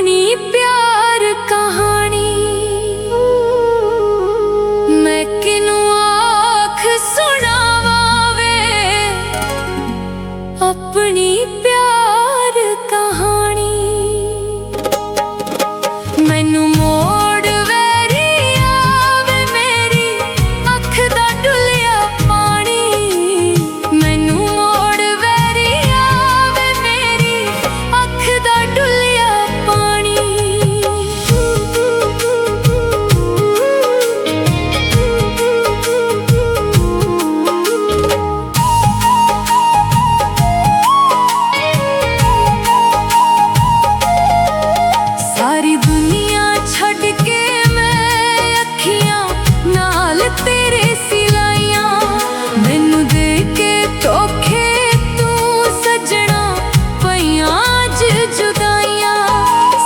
अपनी प्यार कहानी मैं किनू आख सुनावा वे अपनी प्यार कहानी। मैनू मोड़ वैरी आवे मेरी अख दा डुलिया पानी। मैनू मोड़ वैरी आवे मेरी अख दा डुलिया पानी। सारी दुनिया छड़ के मैं अखियां नाल तेरे सिलाइयां। मैनू दे के धोखे तू सजना पईयां अज जुदाइयां।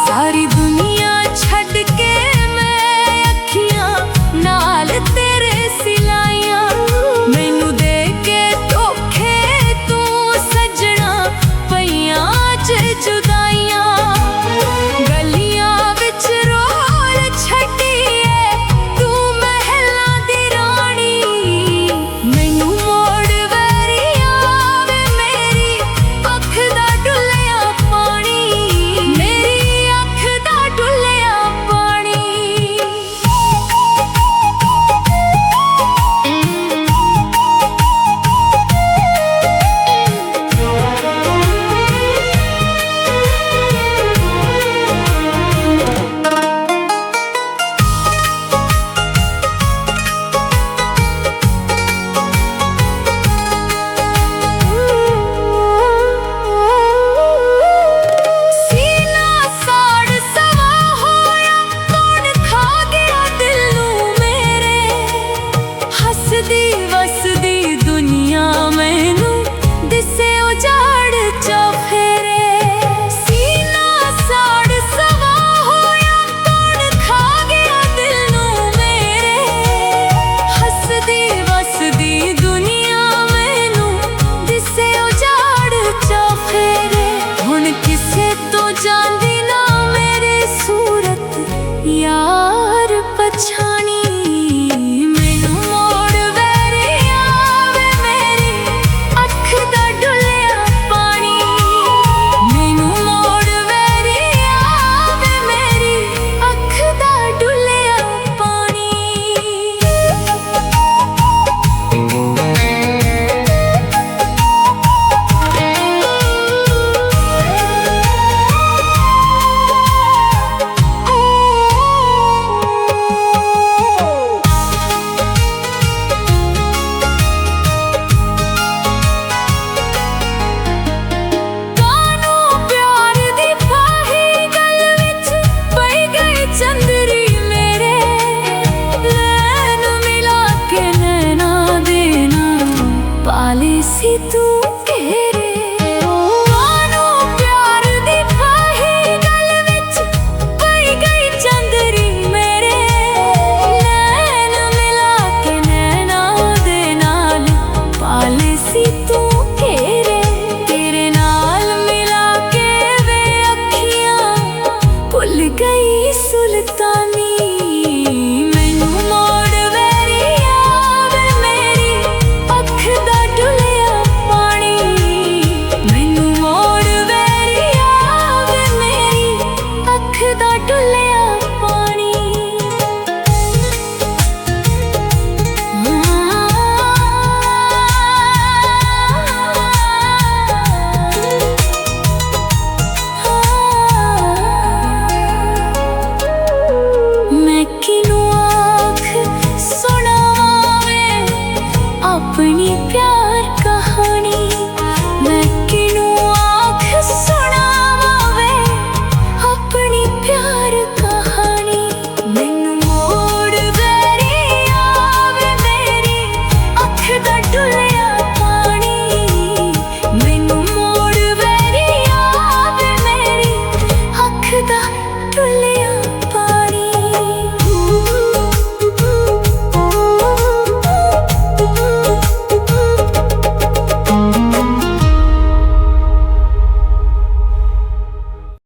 सारी दुनिया छड़ के मैं अखियां नाल तेरे सिलाइयां। मैनू दे के धोखे तू सजना पईयां अज जुदाइयां। गलियां विच रोल छड्डीए तू महलां दी रानी। मैनू मोड़ वैरी आवे मेरी अख दा डुलिया पानी। मेरी अख दा डुलिया पानी। सीना साड़ सवा होया कौन खा गया दिल नू मेरे। हसदी वसदी दुनिया मैनू दिसे उजाड़ चौफेरे। सीना साड़ सवा होया कौन खा गया दिल नू मेरे। हसदी वसदी दुनिया मैनू दिसे उजाड़ चौफेरे। हुण किसे तो जांदी ना मेरे सूरत यार पछानी। मैनू मोड़ वैरी आवे मेरी अख दा डुलिया पानी। मैनू मोड़ वैरी आवे मेरी अख दा डुलिया पानी। कानू प्यार दी फाही गल विच पई गई चंदरी मेरे। नैन मिला के नैना दे नाल पाले सी तू घेरे। कानू प्यार दी फाही गल विच पई गई चंदरी मेरे। नैन मिला के नैना दे नाल पाले सी तू घेरे। तेरे नाल मिला के वे अखियां भुल गई सुल्तानी।